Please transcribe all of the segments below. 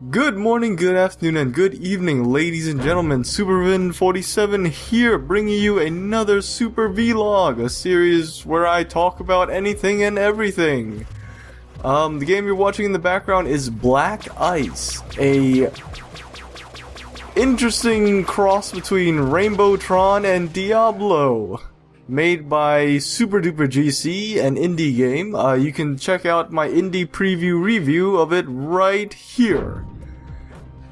Good morning, good afternoon, and good evening, ladies and gentlemen. Supervin47 here, bringing you another Super Vlog, a series where I talk about anything and everything. The game you're watching in the background is Black Ice, a interesting cross between Rainbow Tron and Diablo, made by Super Duper GC, an indie game. You can check out my indie preview review of it right here.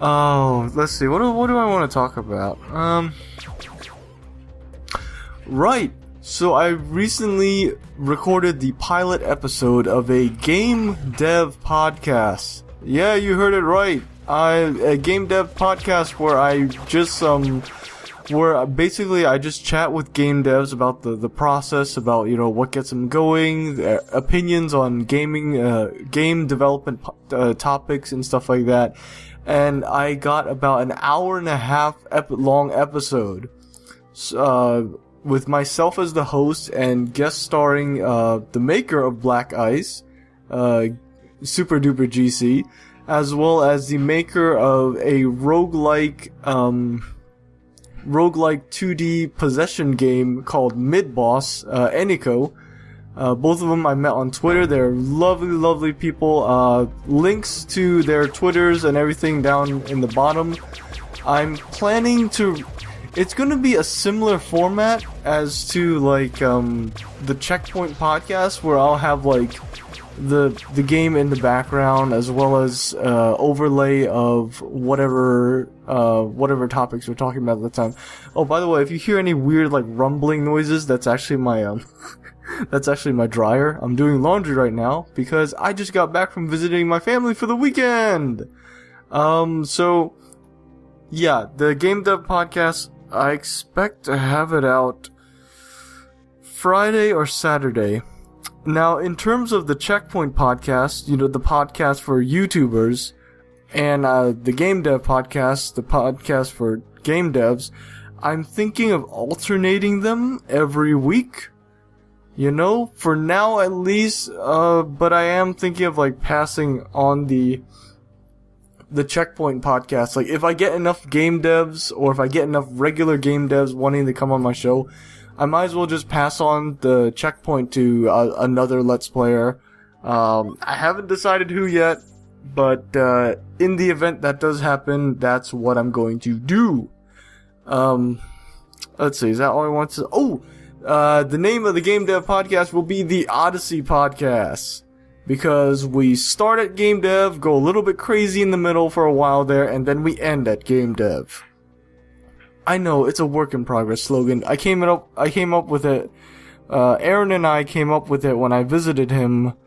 Oh, let's see. What do I want to talk about? Right. So I recently recorded the pilot episode of a game dev podcast. Yeah, you heard it right. A game dev podcast where I just where basically I just chat with game devs about the process, about, you know, what gets them going, their opinions on gaming, game development topics and stuff like that. And I got about an hour and a half long episode, with myself as the host and guest starring, the maker of Black Ice, Super Duper GC, as well as the maker of a roguelike 2D possession game called Mid-Boss, Eniko. Both of them I met on Twitter. They're lovely, lovely people. Links to their Twitters and everything down in the bottom. I'm planning to... It's going to be a similar format as to, like, the Checkpoint podcast, where I'll have, like, the game in the background, as well as overlay of whatever topics we're talking about at the time. Oh, by the way, if you hear any weird, like, rumbling noises, that's actually my that's actually my dryer. I'm doing laundry right now because I just got back from visiting my family for the weekend. So yeah, the Game Dev Podcast, I expect to have it out Friday or Saturday. Now, in terms of the Checkpoint Podcast, you know, the podcast for YouTubers, and the Game Dev Podcast, the podcast for game devs, I'm thinking of alternating them every week. You know, for now at least, but I am thinking of, like, passing on the Checkpoint podcast. Like, if I get enough game devs, or if I get enough regular game devs wanting to come on my show, I might as well just pass on the Checkpoint to another Let's Player. I haven't decided who yet, but in the event that does happen, that's what I'm going to do. Let's see, is that all I want to... Oh! The name of the Game Dev Podcast will be the Odyssey Podcast, because we start at Game Dev, go a little bit crazy in the middle for a while there, and then we end at Game Dev. I know, it's a work in progress slogan. I came up with it, Aaron and I came up with it when I visited him,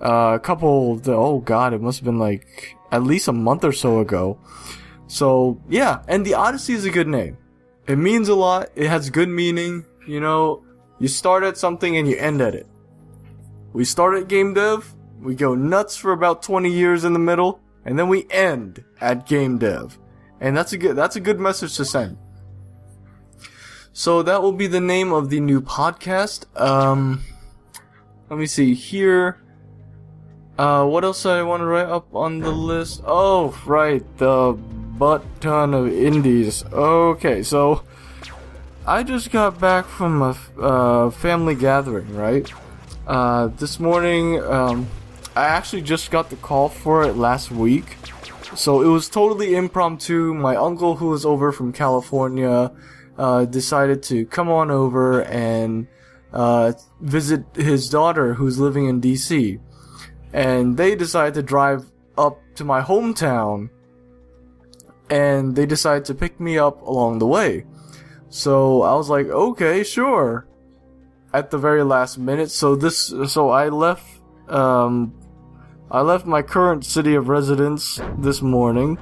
it must have been like, at least a month or so ago. So, yeah, and the Odyssey is a good name. It means a lot, it has good meaning. You know, you start at something and you end at it. We start at Game Dev, we go nuts for about 20 years in the middle, and then we end at Game Dev. And that's a good message to send. So that will be the name of the new podcast. Let me see here. What else do I want to write up on the list? Oh, right, the butt ton of indies. Okay, so I just got back from a family gathering, right? This morning, I actually just got the call for it last week. So it was totally impromptu. My uncle, who was over from California, decided to come on over and visit his daughter, who's living in DC. And they decided to drive up to my hometown, and they decided to pick me up along the way. So I was like, okay, sure. At the very last minute, so I left my current city of residence this morning,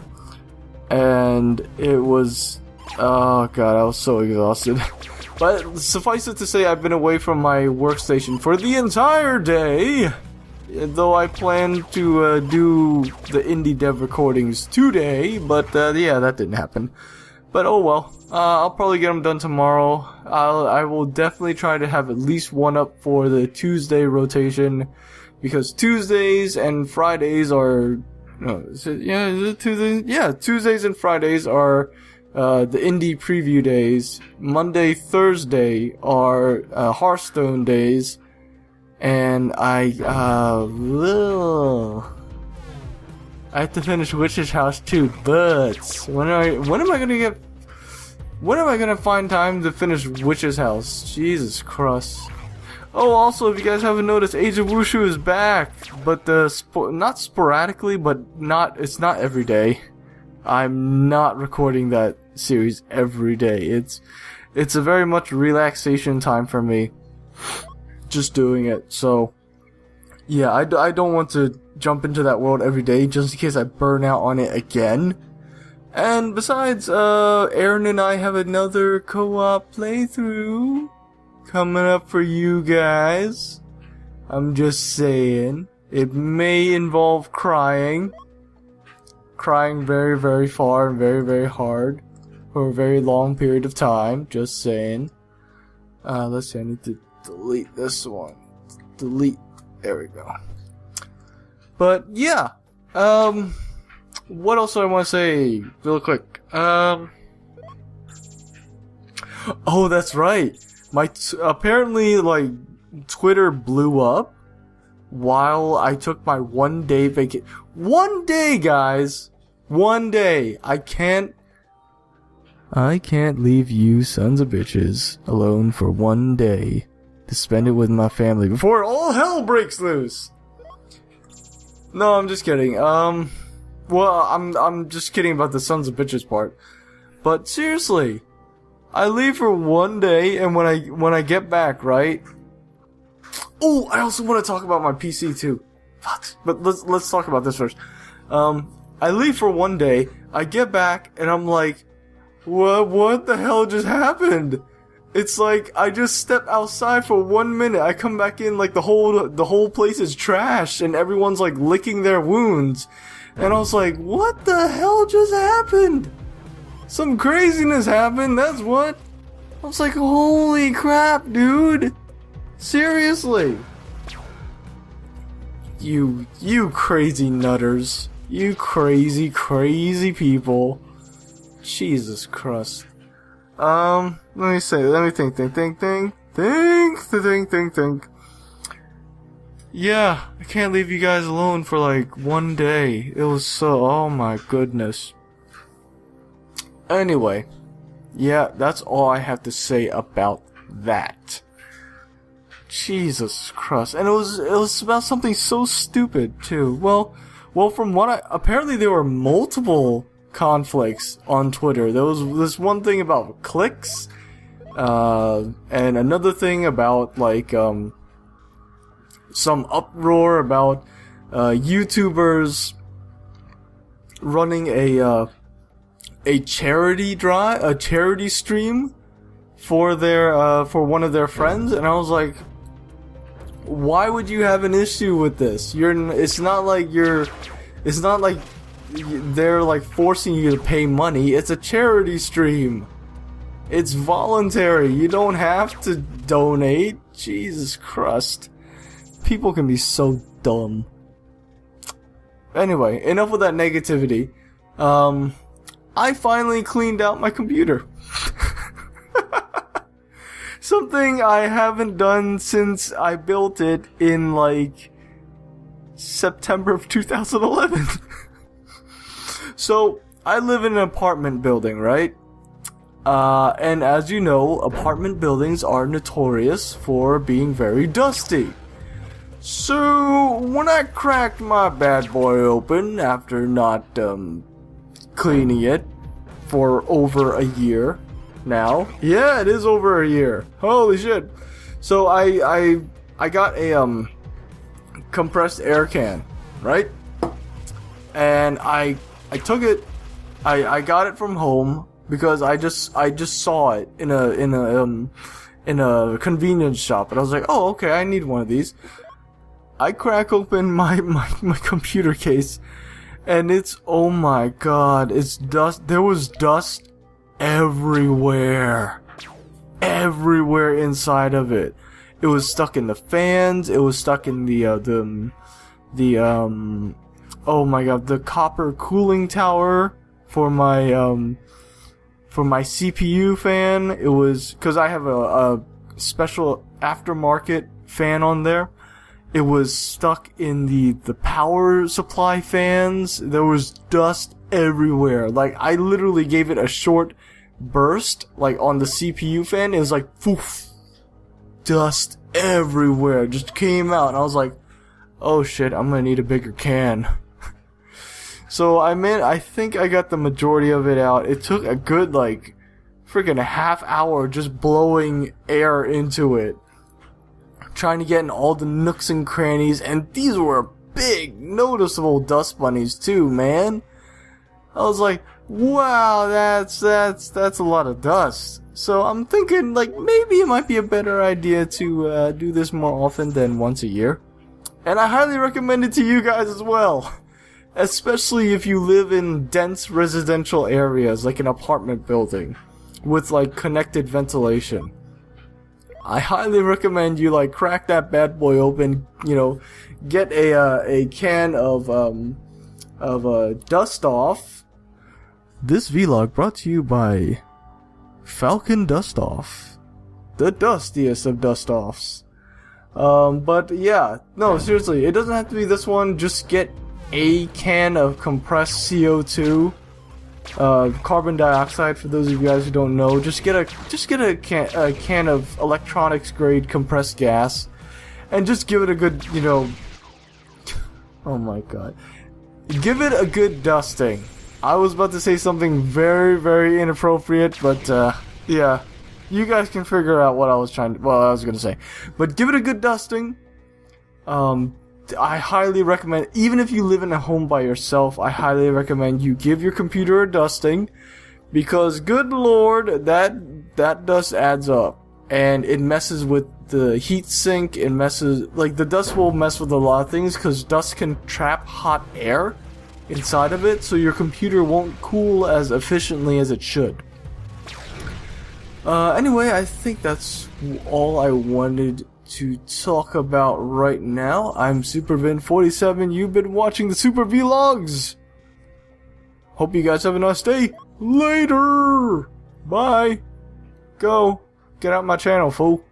and it was, oh god, I was so exhausted. But suffice it to say, I've been away from my workstation for the entire day, though I plan to do the indie dev recordings today, but yeah, that didn't happen. But oh well. I'll probably get them done tomorrow. I will definitely try to have at least one up for the Tuesday rotation, because Tuesdays and Fridays are No, is it Tuesdays? Yeah, Tuesdays and Fridays are the indie preview days. Monday, Thursday are Hearthstone days. And I have to finish Witch's House too, but when am I gonna find time to finish Witch's House? Jesus Christ. Oh, also, if you guys haven't noticed, Age of Wushu is back, but not sporadically, but it's not every day. I'm not recording that series every day. It's a very much relaxation time for me. Just doing it. So yeah, I don't want to jump into that world every day just in case I burn out on it again. And besides, Aaron and I have another co-op playthrough coming up for you guys. I'm just saying, it may involve crying very, very far and very, very hard for a very long period of time. Just saying. Let's see, I need to delete this one. Delete. There we go. But yeah. What else do I want to say real quick? Oh, that's right. Apparently, like, Twitter blew up while I took my 1 day vacation. 1 day, guys! 1 day! I can't leave you sons of bitches alone for 1 day to spend it with my family before all hell breaks loose. No, I'm just kidding. Well, I'm just kidding about the sons of bitches part. But seriously, I leave for 1 day, and when I get back, right? Oh, I also want to talk about my PC too. But let's talk about this first. I leave for 1 day. I get back, and I'm like, what the hell just happened? It's like I just step outside for 1 minute. I come back in like the whole place is trash, and everyone's like licking their wounds. And I was like, what the hell just happened? Some craziness happened, that's what. I was like, holy crap, dude. Seriously. You crazy nutters. You crazy, crazy people. Jesus Christ. Let me think. Yeah, I can't leave you guys alone for like 1 day. It was so, oh my goodness. Anyway, yeah, that's all I have to say about that. Jesus Christ. And it was about something so stupid too. Well, from what apparently there were multiple conflicts on Twitter. There was this one thing about clicks, and another thing about like, some uproar about YouTubers running a charity drive, a charity stream for for one of their friends, and I was like, why would you have an issue with this? It's not like they're like forcing you to pay money. It's a charity stream. It's voluntary. You don't have to donate. Jesus Christ. People can be so dumb. Anyway, enough with that negativity. I finally cleaned out my computer. Something I haven't done since I built it in like September of 2011. So, I live in an apartment building, right? And as you know, apartment buildings are notorious for being very dusty. So, when I cracked my bad boy open after not, cleaning it for over a year now. Yeah, it is over a year. Holy shit. So, I got a, compressed air can, right? And I took it, I got it from home because I just saw it in a convenience shop, and I was like, oh, okay, I need one of these. I crack open my computer case, and it's, oh my god, it's dust. There was dust everywhere inside of it. It was stuck in the fans. It was stuck in the oh my god, the copper cooling tower for my CPU fan. It was, cause I have a special aftermarket fan on there. It was stuck in the power supply fans. There was dust everywhere. Like, I literally gave it a short burst, like on the CPU fan. It was like, poof, dust everywhere. Just came out, and I was like, oh shit, I'm gonna need a bigger can. So I think I got the majority of it out. It took a good, like, freaking half hour just blowing air into it, trying to get in all the nooks and crannies, and these were big, noticeable dust bunnies too, man. I was like, wow, that's a lot of dust. So I'm thinking, like, maybe it might be a better idea to do this more often than once a year. And I highly recommend it to you guys as well. Especially if you live in dense residential areas, like an apartment building, with, like, connected ventilation. I highly recommend you, like, crack that bad boy open, you know, get a can of Dust Off. This vlog brought to you by Falcon Dust Off, the dustiest of dust offs. But yeah, no, seriously, it doesn't have to be this one. Just get a can of compressed CO2, carbon dioxide. For those of you guys who don't know, just get a can of electronics grade compressed gas, and just give it a good, you know, oh my god, give it a good dusting. I was about to say something very, very inappropriate, but yeah, you guys can figure out what I was gonna say. But give it a good dusting. I highly recommend, even if you live in a home by yourself, I highly recommend you give your computer a dusting, because good lord, that dust adds up, and it messes with the heat sink. It messes, like, the dust will mess with a lot of things, because dust can trap hot air inside of it, so your computer won't cool as efficiently as it should. Anyway, I think that's all I wanted to talk about right now. I'm SuperVin47. You've been watching the Super Vlogs. Hope you guys have a nice day. Later. Bye. Go. Get out my channel, fool.